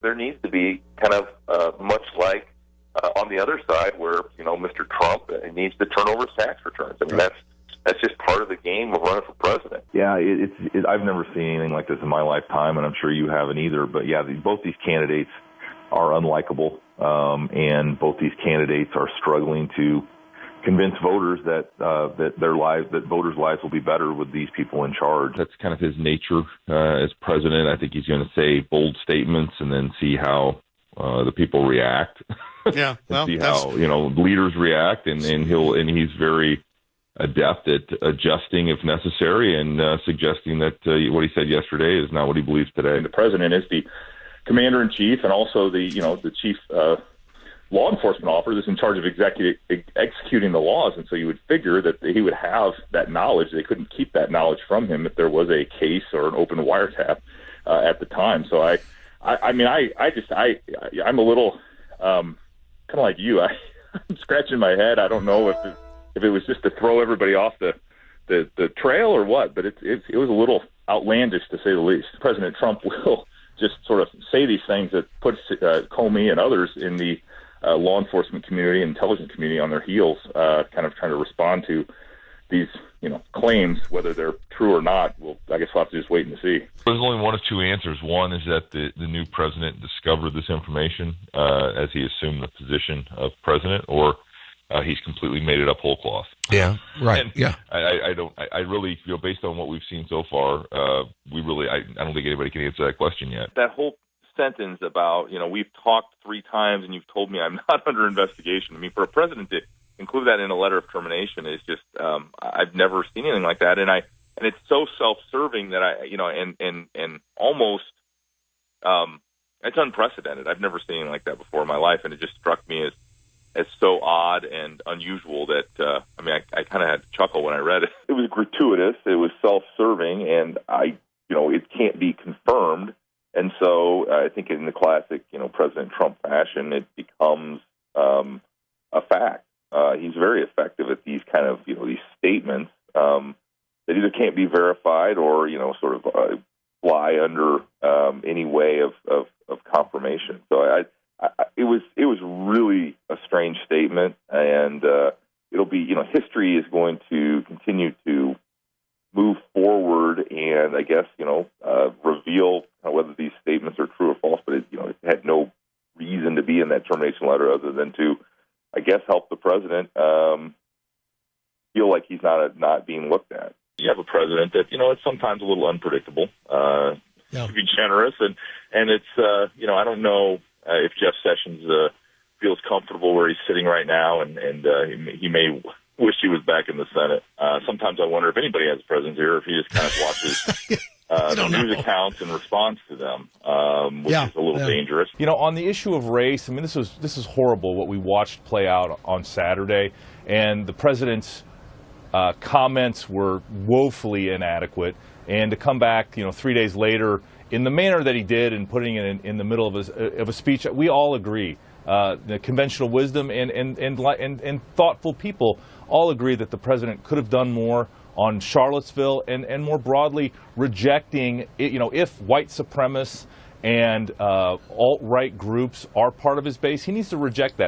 there needs to be kind of much like on the other side where, Mr. Trump needs to turn over his tax returns. I mean, that's just part of the game of running for president. Yeah, I've never seen anything like this in my lifetime, and I'm sure you haven't either. But yeah, both these candidates are unlikable, and both these candidates are struggling to convince voters that voters' lives will be better with these people in charge. That's kind of his nature as president. I think he's going to say bold statements and then see how the people react. Yeah, well, see how leaders react, and he's very adept at adjusting if necessary, and suggesting that what he said yesterday is not what he believes today. The president is the commander in chief, and also the chief law enforcement officer that's in charge of executing the laws, and so you would figure that he would have that knowledge. They couldn't keep that knowledge from him if there was a case or an open wiretap at the time. So I'm a little kind of like you. I'm scratching my head. I don't know if it was just to throw everybody off the trail or what, but it was a little outlandish to say the least. President Trump will just sort of say these things that puts Comey and others in the law enforcement community and intelligence community on their heels, kind of trying to respond to these, claims, whether they're true or not. I guess we'll have to just wait and see. There's only one of two answers. One is that the new president discovered this information as he assumed the position of president, or he's completely made it up whole cloth. Yeah, right. And yeah, I really feel, based on what we've seen so far, I don't think anybody can answer that question yet. That whole sentence about, we've talked 3 times and you've told me I'm not under investigation. I mean, for a president to include that in a letter of termination is just, I've never seen anything like that. And it's so self-serving that and almost, it's unprecedented. I've never seen anything like that before in my life. And it just struck me as so odd and unusual that, I kind of had to chuckle when I read it. It was gratuitous. It was self-serving, and it can't be confirmed. And so I think in the classic, President Trump fashion, it becomes a fact. He's very effective at these kind of, these statements that either can't be verified or, sort of fly under any way of confirmation. So it was really a strange statement, and it'll be, history is going to continue to move forward and I guess, reveal whether these statements are true or false, but it had no reason to be in that termination letter other than to, I guess, help the president feel like he's not being looked at. You have a president that, it's sometimes a little unpredictable, to be generous, and it's, I don't know if Jeff Sessions feels comfortable where he's sitting right now, and he may wish he was back in the Senate. Sometimes I wonder if anybody has a presence here, if he just kind of watches the news accounts and responds to them, which is a little dangerous. On the issue of race, this is horrible what we watched play out on Saturday, and the president's comments were woefully inadequate. And to come back, 3 days later, in the manner that he did, and putting it in the middle of a speech, we all agree. The conventional wisdom and thoughtful people all agree that the president could have done more on Charlottesville, and more broadly rejecting, if white supremacists and alt-right groups are part of his base, he needs to reject that.